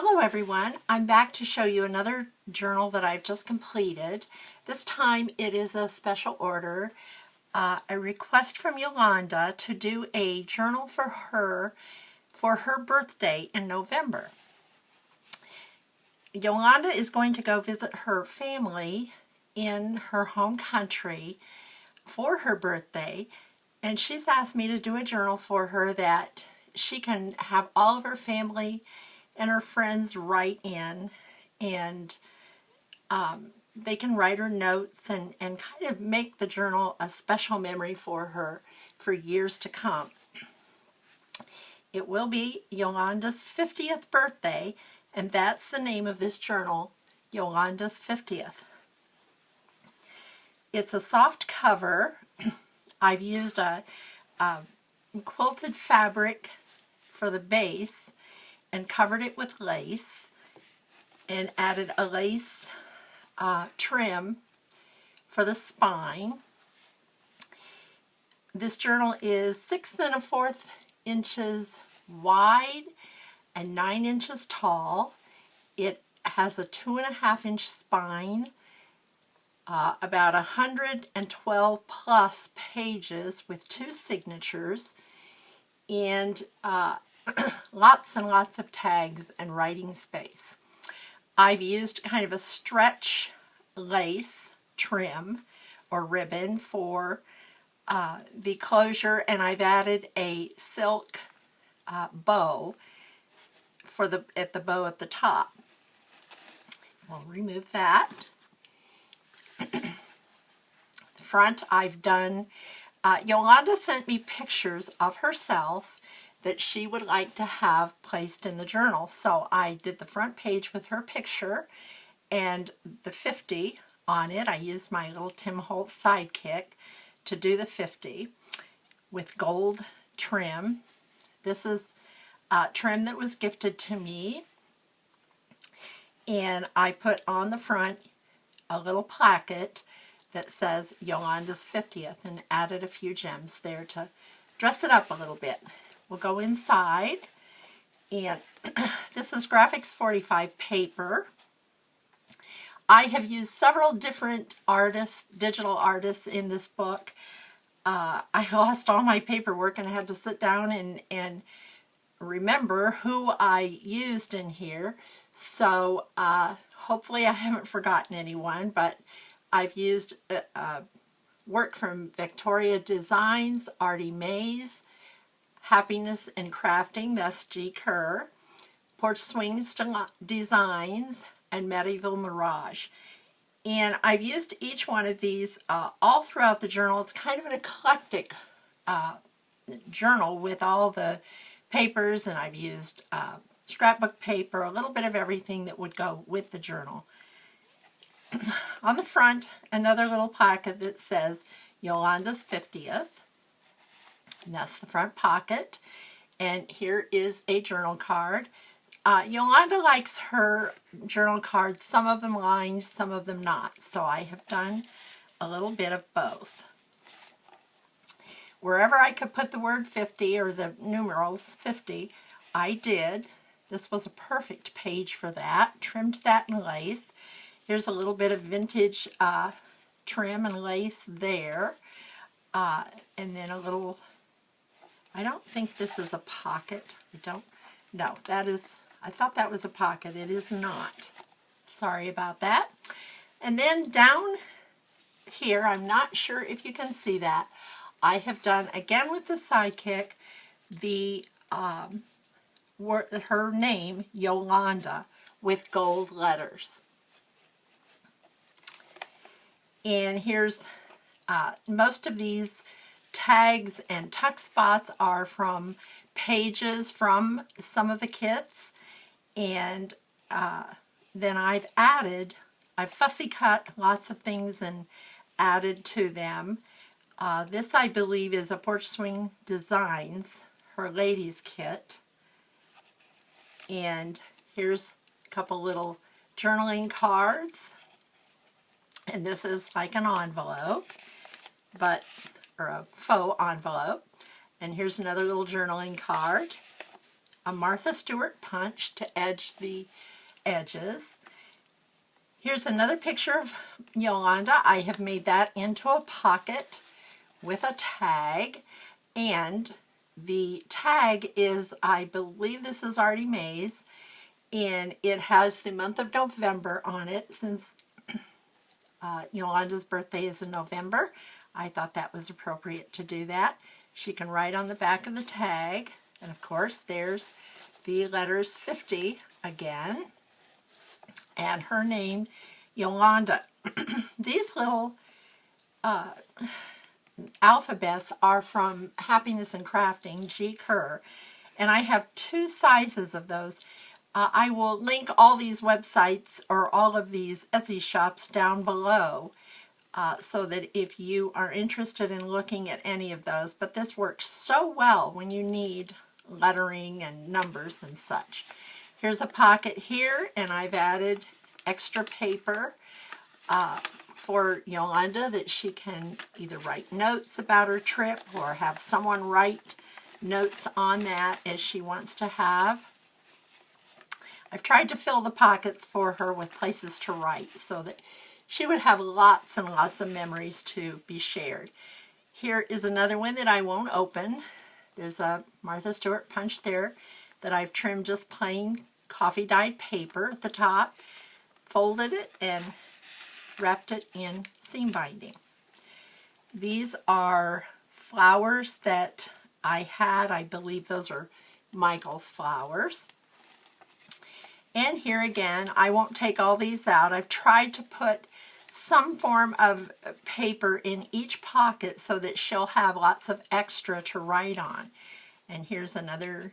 Hello everyone, I'm back to show you another journal that I've just completed. This time it is a special order, a request from Yolanda to do a journal for her birthday in November. Yolanda is going to go visit her family in her home country for her birthday, and she's asked me to do a journal for her that she can have all of her family and her friends write in, and they can write her notes and kind of make the journal a special memory for her for years to come. It will be Yolanda's 50th birthday, and that's the name of this journal, Yolanda's 50th. It's a soft cover. I've used a quilted fabric for the base and covered it with lace and added a lace trim for the spine. This journal is 6 1/4 inches wide and 9 inches tall. It has a 2.5 inch spine, about 112 plus pages with 2 signatures, and lots and lots of tags and writing space. I've used kind of a stretch lace trim or ribbon for the closure, and I've added a silk bow for the bow at the top. We'll remove that. The front I've done, Yolanda sent me pictures of herself that she would like to have placed in the journal. So I did the front page with her picture and the 50 on it. I used my little Tim Holtz sidekick to do the 50 with gold trim. This is trim that was gifted to me. And I put on the front a little placket that says Yolanda's 50th and added a few gems there to dress it up a little bit. We'll go inside, and this is Graphics 45 paper. I have used several different artists, digital artists in this book. I lost all my paperwork and I had to sit down and remember who I used in here. So hopefully I haven't forgotten anyone, but I've used work from Victoria Designs, Artie Mays, Happiness and Crafting, that's G. Kerr, Porch Swings Designs, and Medieval Mirage. And I've used each one of these all throughout the journal. It's kind of an eclectic journal with all the papers, and I've used scrapbook paper, a little bit of everything that would go with the journal. On the front, another little placket that says Yolanda's 50th. And that's the front pocket. And here is a journal card. Yolanda likes her journal cards, some of them lined, some of them not. So I have done a little bit of both. Wherever I could put the word 50 or the numerals 50, I did. This was a perfect page for that. Trimmed that in lace. Here's a little bit of vintage trim and lace there. And then a little, I don't think this is a pocket. No, that is, I thought that was a pocket. It is not. Sorry about that. And then down here, I'm not sure if you can see that, I have done, again with the sidekick, the her name, Yolanda, with gold letters. And here's, most of these tags and tuck spots are from pages from some of the kits, and then I've fussy cut lots of things and added to them. This I believe is a Porch Swing Designs, her ladies kit, and here's a couple little journaling cards, and this is like an envelope, or a faux envelope. And here's another little journaling card. a Martha Stewart punch to edge the edges. Here's another picture of Yolanda. I have made that into a pocket with a tag, and the tag is, I believe this is Artie Mae's, and it has the month of November on it. Since Yolanda's birthday is in November, I thought that was appropriate to do that. She can write on the back of the tag, and of course there's the letters 50 again, and her name, Yolanda. These little alphabets are from Happiness and Crafting, G. Kerr, and I have 2 sizes of those. I will link all these websites or all of these Etsy shops down below so that if you are interested in looking at any of those, but this works so well when you need lettering and numbers and such. Here's a pocket here, and I've added extra paper for Yolanda that she can either write notes about her trip or have someone write notes on that as she wants to have. I've tried to fill the pockets for her with places to write so that she would have lots and lots of memories to be shared. Here is another one that I won't open. There's a Martha Stewart punch there that I've trimmed just plain coffee dyed paper at the top, folded it, and wrapped it in seam binding. These are flowers that I had. I believe those are Michael's flowers. And here again, I won't take all these out. I've tried to put some form of paper in each pocket so that she'll have lots of extra to write on. And here's another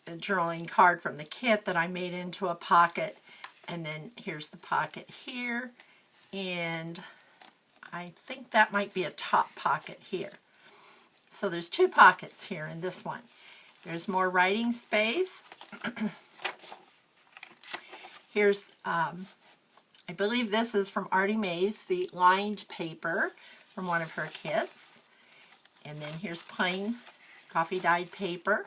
journaling card from the kit that I made into a pocket. And then here's the pocket here. And I think that might be a top pocket here. So there's 2 pockets here in this one. There's more writing space. Here's, I believe this is from Artie Mae's, the lined paper from one of her kits. And then here's plain coffee dyed paper.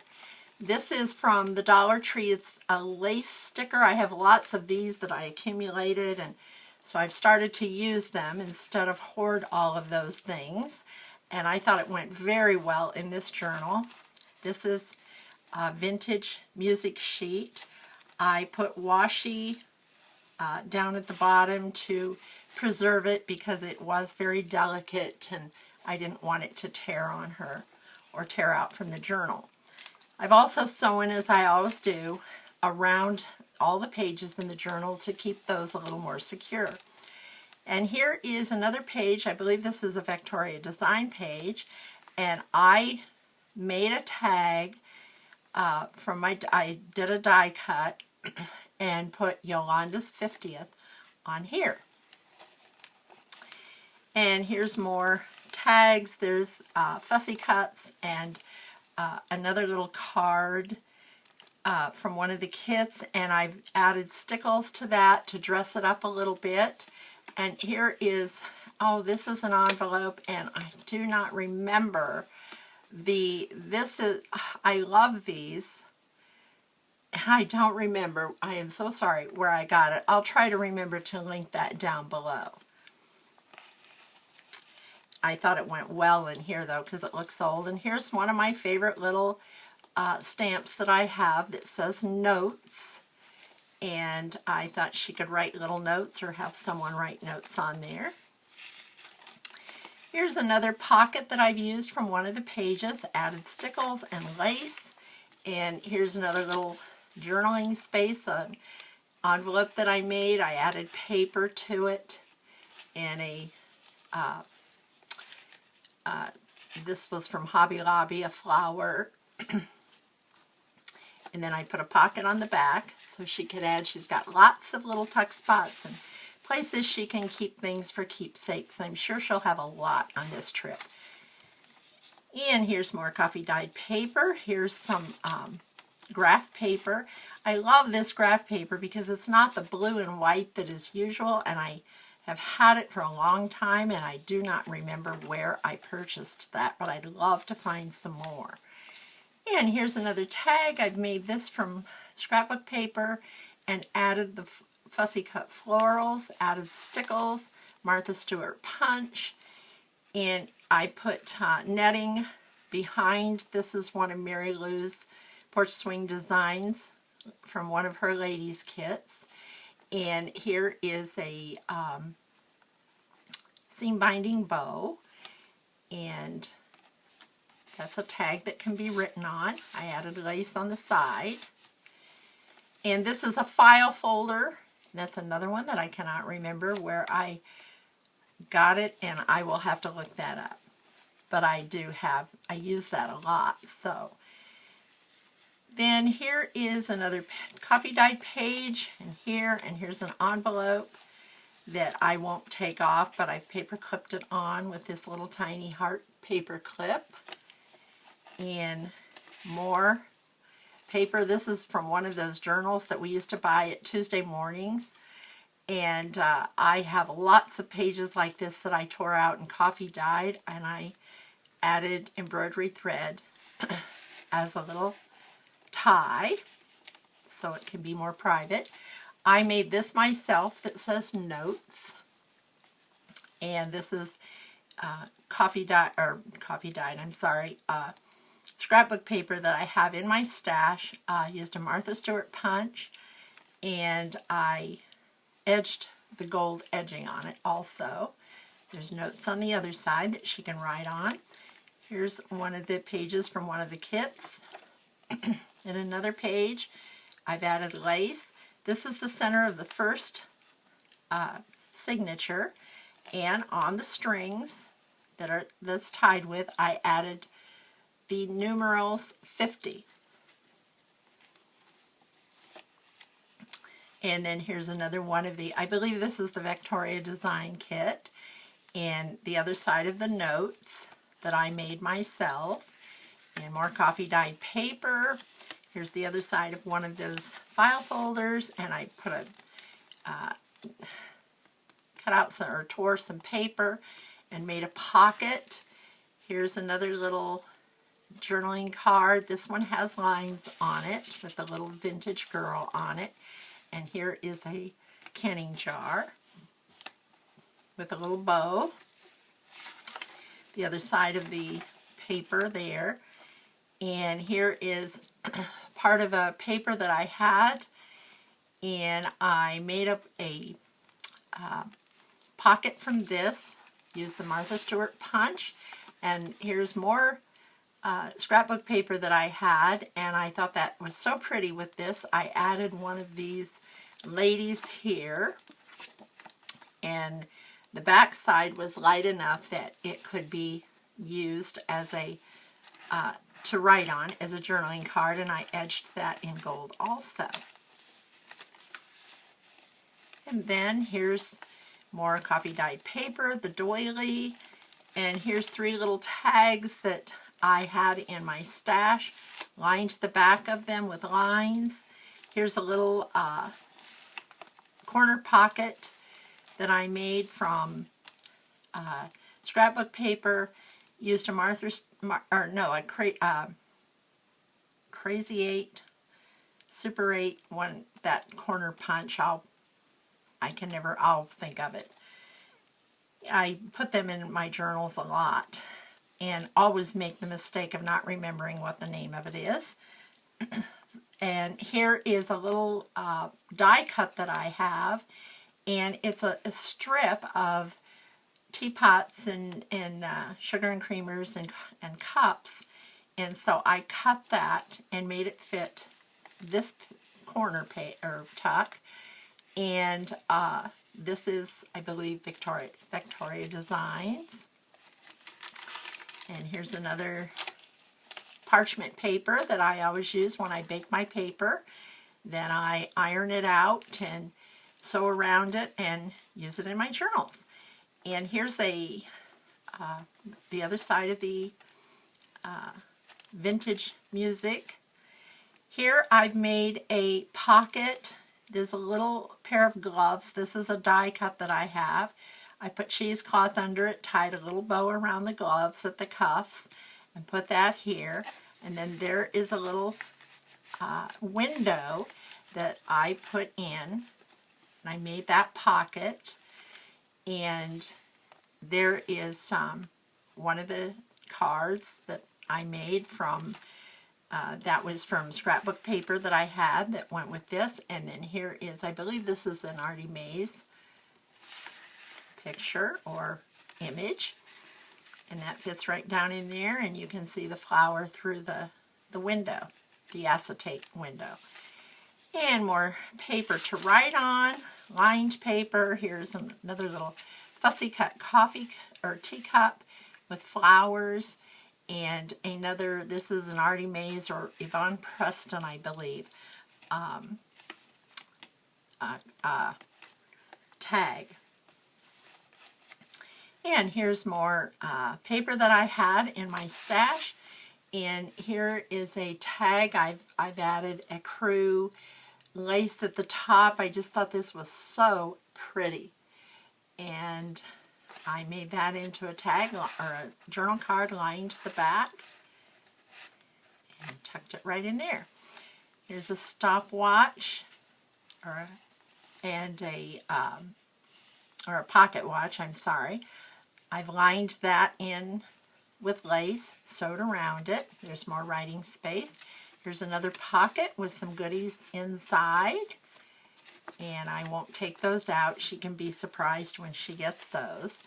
This is from the Dollar Tree. It's a lace sticker. I have lots of these that I accumulated, and so I've started to use them instead of hoard all of those things. And I thought it went very well in this journal. This is a vintage music sheet. I put washi down at the bottom to preserve it because it was very delicate and I didn't want it to tear on her or tear out from the journal. I've also sewn, as I always do, around all the pages in the journal to keep those a little more secure. And here is another page. I believe this is a Victoria Design page, and I made a tag I did a die cut and put Yolanda's 50th on here. And here's more tags. There's fussy cuts and another little card from one of the kits, and I've added stickles to that to dress it up a little bit. And here is, oh, this is an envelope, and I do not remember I love these, and I don't remember. I am so sorry where I got it. I'll try to remember to link that down below. I thought it went well in here though because it looks old. And here's one of my favorite little stamps that I have that says notes, and I thought she could write little notes or have someone write notes on there. Here's another pocket that I've used from one of the pages, added stickles and lace. And here's another little journaling space, an envelope that I made. I added paper to it, and this was from Hobby Lobby, a flower. And then I put a pocket on the back so she could add. She's got lots of little tuck spots and places she can keep things for keepsakes. I'm sure she'll have a lot on this trip. And here's more coffee dyed paper. Here's some graph paper. I love this graph paper because it's not the blue and white that is usual, and I have had it for a long time, and I do not remember where I purchased that, but I'd love to find some more. And here's another tag. I've made this from scrapbook paper and added the fussy cut florals, added stickles, Martha Stewart punch, and I put netting behind. This is one of Mary Lou's porch swing designs from one of her ladies' kits. And here is a seam binding bow, and that's a tag that can be written on. I added lace on the side. And this is a file folder. That's another one that I cannot remember where I got it, and I will have to look that up. But I use that a lot. So then here is another coffee dyed page, and here's an envelope that I won't take off, but I paper clipped it on with this little tiny heart paper clip. And more paper. This is from one of those journals that we used to buy at Tuesday mornings. And I have lots of pages like this that I tore out and coffee dyed, and I added embroidery thread as a little tie so it can be more private. I made this myself that says notes, and this is scrapbook paper that I have in my stash. Used a Martha Stewart punch, and I edged the gold edging on it also. There's notes on the other side that she can write on. Here's one of the pages from one of the kits. In another page, I've added lace. This is the center of the first signature, and on the strings that's tied with, I added the numerals 50. And then here's another one of I believe this is the Victoria Design Kit, and the other side of the notes that I made myself, and more coffee dyed paper. Here's the other side of one of those file folders, and I put cut out some, or tore some paper and made a pocket. Here's another little journaling card. This one has lines on it with a little vintage girl on it. And here is a canning jar with a little bow. The other side of the paper there. And here is part of a paper that I had, and I made up a pocket from this, used the Martha Stewart punch, and here's more scrapbook paper that I had, and I thought that was so pretty with this. I added one of these ladies here, and the back side was light enough that it could be used as a to write on as a journaling card, and I edged that in gold also. And then here's more coffee dyed paper, the doily, and here's 3 little tags that I had in my stash, lined the back of them with lines. Here's a little corner pocket that I made from scrapbook paper. Used a Crazy 8, Super 8, that corner punch. I'll think of it. I put them in my journals a lot, and always make the mistake of not remembering what the name of it is. And here is a little die cut that I have, and it's a strip of teapots and sugar and creamers and cups, and so I cut that and made it fit this corner tuck, and this is, I believe, Victoria Designs. And here's another parchment paper that I always use when I bake my paper. Then I iron it out and sew around it and use it in my journals. And here's the other side of the vintage music. Here I've made a pocket. There's a little pair of gloves. This is a die cut that I have. I put cheesecloth under it, tied a little bow around the gloves at the cuffs, and put that here. And then there is a little window that I put in, and I made that pocket. And there is one of the cards that I made from, that was from scrapbook paper that I had that went with this. And then here is, I believe this is an Artie Mays picture or image. And that fits right down in there, and you can see the flower through the window, the acetate window. And more paper to write on, lined paper. Here's another little fussy cut coffee or teacup with flowers, and another, this is an Artie Mays or Yvonne Preston, I believe, tag. And here's more paper that I had in my stash. And here is a tag. I've added a crew lace at the top. I just thought this was so pretty. And I made that into a tag or a journal card lined the back. And tucked it right in there. Here's a stopwatch or a pocket watch, I'm sorry. I've lined that in with lace, sewed around it. There's more writing space. Here's another pocket with some goodies inside. And I won't take those out. She can be surprised when she gets those.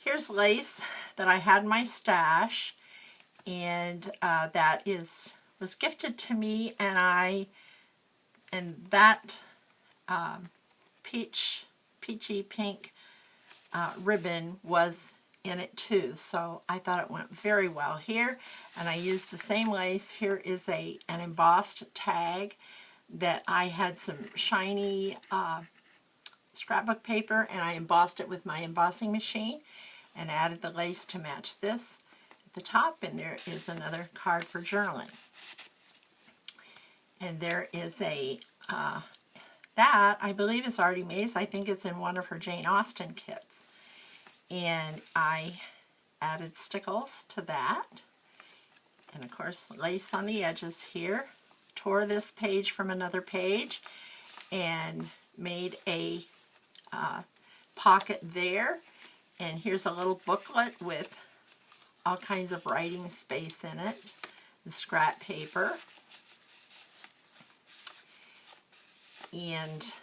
Here's lace that I had in my stash. And that was gifted to me. And that peachy pink ribbon was in it too, so I thought it went very well here. And I used the same lace. Here is an embossed tag that I had some shiny scrapbook paper, and I embossed it with my embossing machine and added the lace to match this at the top. And there is another card for journaling. And there is a that I believe is Artie Mays. I think it's in one of her Jane Austen kits. And I added stickles to that. And of course, lace on the edges here. Tore this page from another page and made a pocket there. And here's a little booklet with all kinds of writing space in it. The scrap paper. And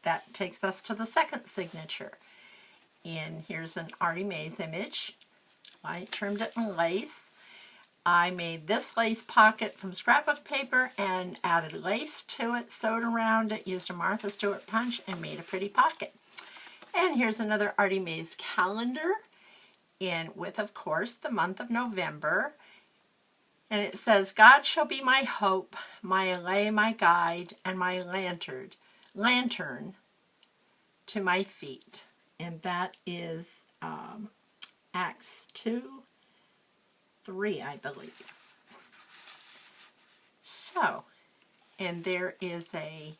that takes us to the second signature. And here's an Artie Mays image. I trimmed it in lace. I made this lace pocket from scrapbook paper and added lace to it, sewed around it, used a Martha Stewart punch, and made a pretty pocket. And here's another Artie Mays calendar, and with, of course, the month of November. And it says, God shall be my hope, my lay, my guide, and my lantern to my feet. And that is Acts 2:3, I believe. So, and there is a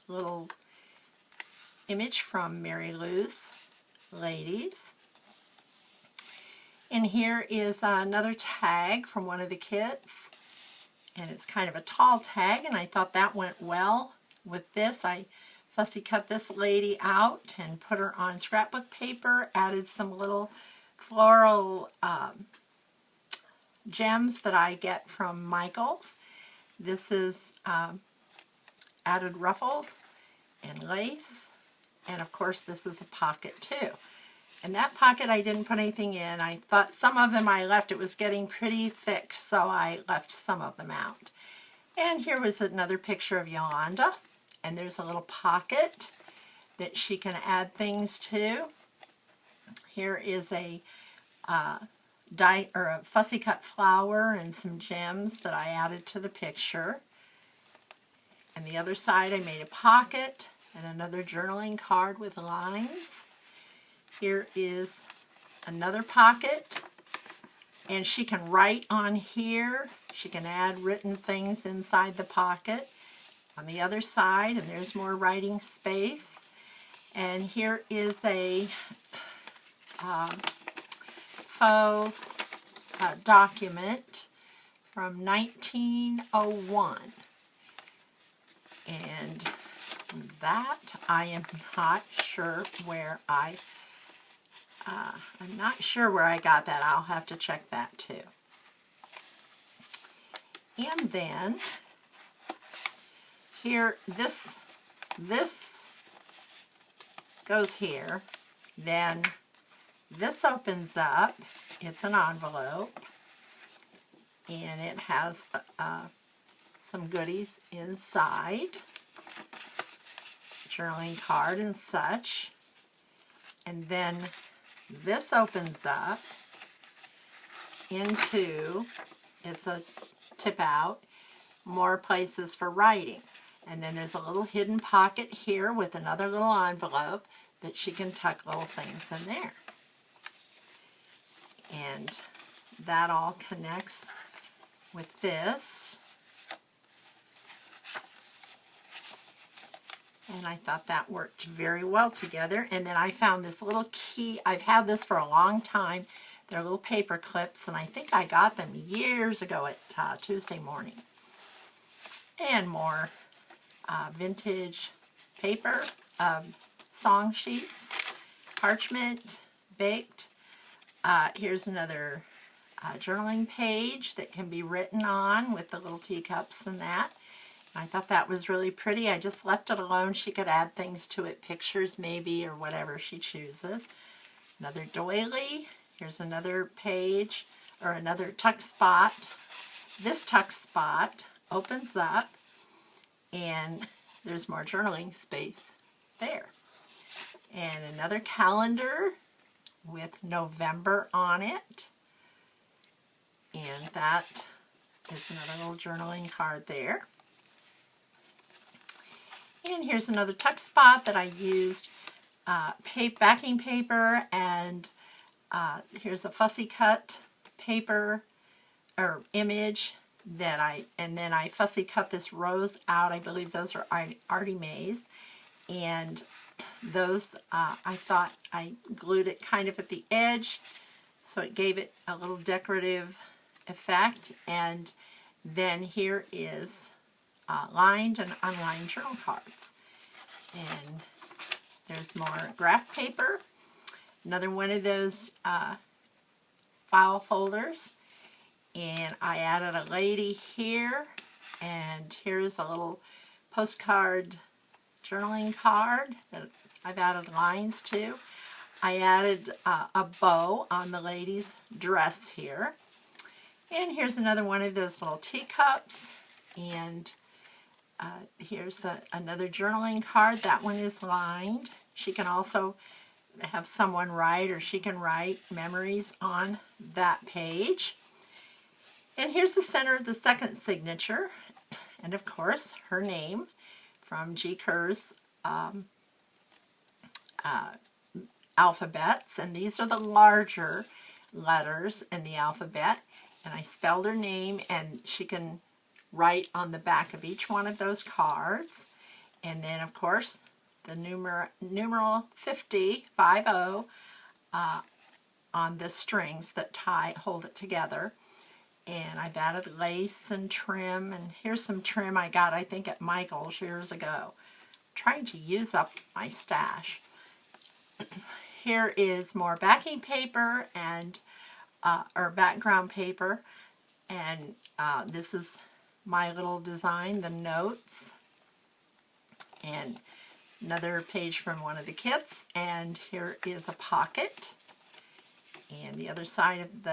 little image from Mary Lou's Ladies. And here is another tag from one of the kits. And it's kind of a tall tag, and I thought that went well with this. I fussy cut this lady out and put her on scrapbook paper, added some little floral gems that I get from Michael's. This is added ruffles and lace, and of course this is a pocket too. And that pocket I didn't put anything in. I thought some of them I left. It was getting pretty thick, so I left some of them out. And here was another picture of Yolanda. And there's a little pocket that she can add things to. Here is a fussy cut flower and some gems that I added to the picture. And the other side I made a pocket and another journaling card with lines. Here is another pocket, and she can write on here. She can add written things inside the pocket. On the other side, and there's more writing space. And here is a faux document from 1901. And that I am not sure where I'm not sure where I got that. I'll have to check that too. And then here, this goes here. Then this opens up. It's an envelope, and it has some goodies inside, journaling card and such. And then this opens up into, it's a tip out, more places for writing. And then there's a little hidden pocket here with another little envelope that she can tuck little things in there. And that all connects with this. And I thought that worked very well together. And then I found this little key. I've had this for a long time. They're little paper clips, and I think I got them years ago at Tuesday Morning. And more vintage paper, song sheets, parchment, baked. Here's another journaling page that can be written on with the little teacups and that. I thought that was really pretty. I just left it alone. She could add things to it, pictures maybe, or whatever she chooses. Another doily. Here's another page, or another tuck spot. This tuck spot opens up, and there's more journaling space there. And another calendar with November on it. And that is another little journaling card there. And here's another tuck spot that I used backing paper, and here's a fussy cut paper or image that then I fussy cut this rose out. I believe those are Artie Mae's, and those I thought I glued it kind of at the edge so it gave it a little decorative effect. And then here is lined and unlined journal cards. And there's more graph paper. Another one of those file folders. And I added a lady here. And here's a little postcard journaling card that I've added lines to. I added a bow on the lady's dress here. And here's another one of those little teacups. And here's another journaling card. That one is lined. She can also have someone write, or she can write memories on that page. And here's the center of the second signature. And of course, her name from G. Kerr's alphabets. And these are the larger letters in the alphabet. And I spelled her name, and she can write on the back of each one of those cards. And then, of course, the numeral 50 on the strings that hold it together. And I've added lace and trim, and here's some trim I got, I think, at Michael's years ago. I'm trying to use up my stash. Here is more backing paper and or background paper, and this is my little design, the notes, and another page from one of the kits. And here is a pocket, and the other side of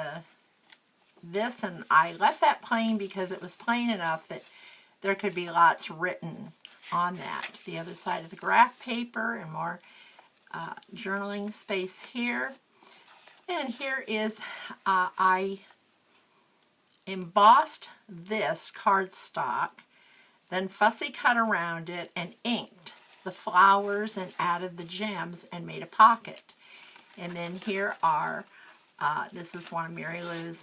this, and I left that plain because it was plain enough that there could be lots written on that. The other side of the graph paper, and more journaling space here. And here is, I embossed this cardstock, then fussy cut around it and inked the flowers and added the gems and made a pocket. And then here are, this is one of Mary Lou's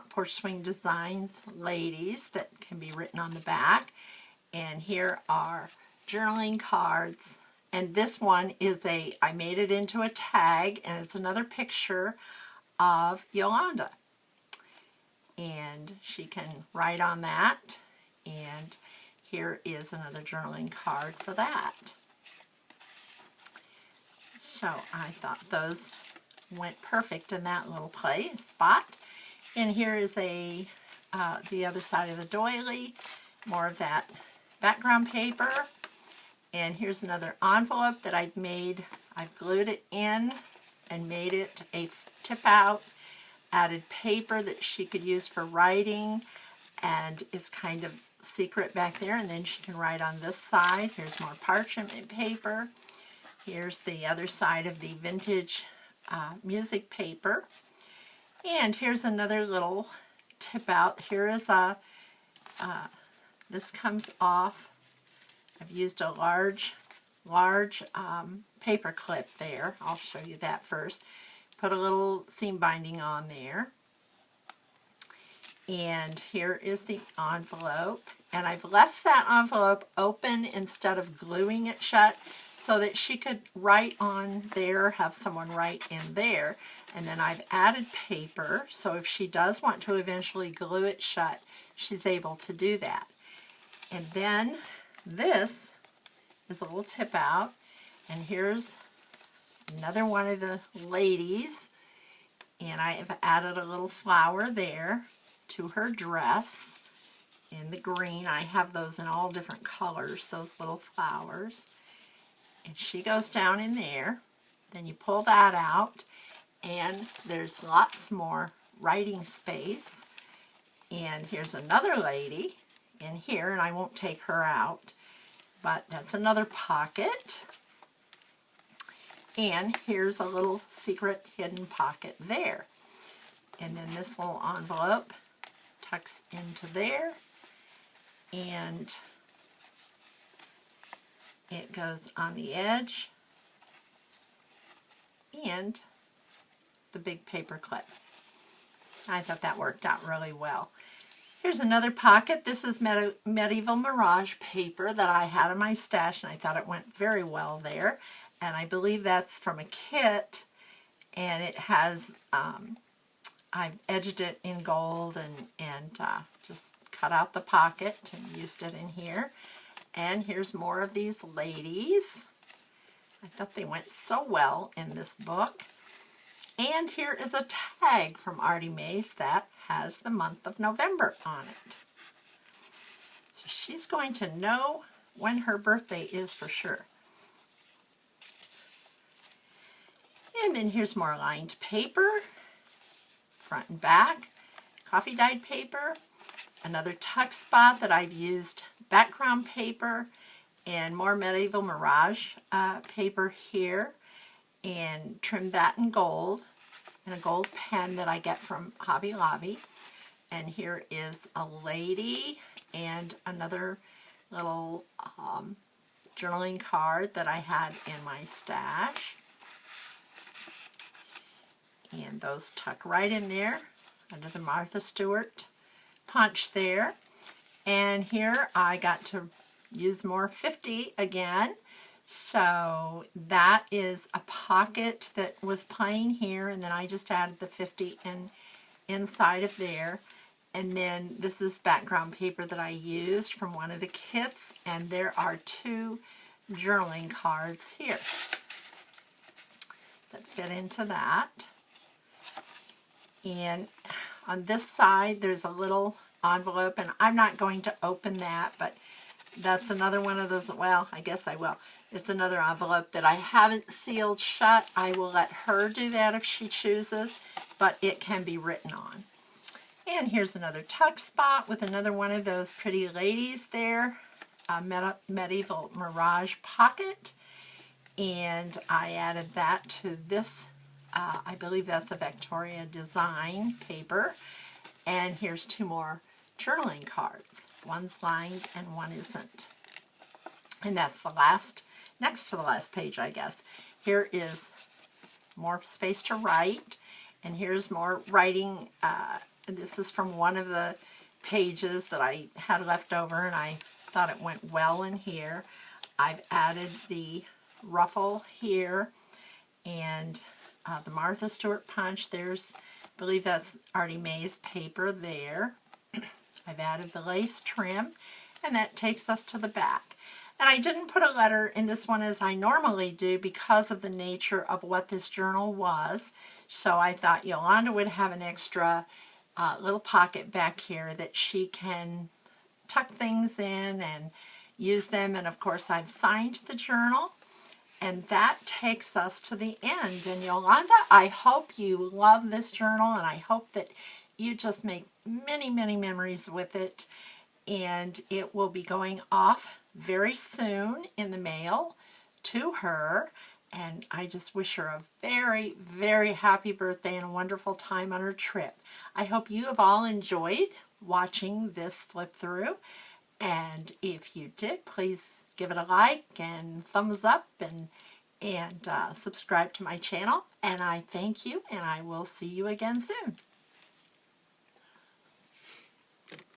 Porch Swing Designs ladies that can be written on the back. And here are journaling cards. And this one is I made it into a tag, and it's another picture of Yolanda. and she can write on that. And here is another journaling card for that. So I thought those went perfect in that little spot. And here is the other side of the doily, more of that background paper. And here's another envelope that I've made. I've glued it in and made it a tip out, added paper that she could use for writing, and it's kind of secret back there, and then she can write on this side. Here's more parchment paper. Here's the other side of the vintage music paper. And here's another little tip out. Here is this comes off. I've used a large paper clip there. I'll show you that first. Put a little seam binding on there. And here is the envelope. And I've left that envelope open instead of gluing it shut so that she could write on there, have someone write in there. And then I've added paper, so if she does want to eventually glue it shut, she's able to do that. And then this is a little tip out, and here's another one of the ladies, and I have added a little flower there to her dress in the green. I have those in all different colors, those little flowers. And she goes down in there. Then you pull that out, and there's lots more writing space. And here's another lady in here, and I won't take her out, but that's another pocket. And here's a little secret hidden pocket there. And then this little envelope tucks into there, and it goes on the edge and the big paper clip. I thought that worked out really well. Here's another pocket. This is Medieval Mirage paper that I had in my stash, and I thought it went very well there. And I believe that's from a kit, and it has, I've edged it in gold and just cut out the pocket and used it in here. And here's more of these ladies. I thought they went so well in this book. And here is a tag from Artie Mays that has the month of November on it. So she's going to know when her birthday is for sure. And then here's more lined paper, front and back, coffee dyed paper, another tuck spot that I've used background paper, and more Medieval Mirage paper here, and trimmed that in gold, and a gold pen that I get from Hobby Lobby. And here is a lady and another little journaling card that I had in my stash. And those tuck right in there under the Martha Stewart punch there. And here I got to use more 50 again. So that is a pocket that was plain here, and then I just added the 50 inside of there. And then this is background paper that I used from one of the kits, and there are 2 journaling cards here that fit into that. And on this side there's a little envelope, and I'm not going to open that, but that's another one of those, well, I guess I will. It's another envelope that I haven't sealed shut. I will let her do that if she chooses, but it can be written on. And here's another tuck spot with another one of those pretty ladies there, a Medieval Mirage pocket. And I added that to this, I believe that's a Victoria design paper. And here's 2 more journaling cards. One's lined and one isn't. And that's the last, next to the last page, I guess. Here is more space to write, and here's more writing. This is from one of the pages that I had left over, and I thought it went well in here. I've added the ruffle here, and the Martha Stewart punch. There's believe that's Artie Mae's paper there. I've added the lace trim, and that takes us to the back. And I didn't put a letter in this one as I normally do because of the nature of what this journal was. So I thought Yolanda would have an extra little pocket back here that she can tuck things in and use them. And of course I've signed the journal. And that takes us to the end. And Yolanda, I hope you love this journal, and I hope that you just make many, many memories with it. And it will be going off very soon in the mail to her. And I just wish her a very, very happy birthday and a wonderful time on her trip. I hope you have all enjoyed watching this flip through. And if you did, please give it a like and thumbs up and subscribe to my channel. And I thank you, and I will see you again soon.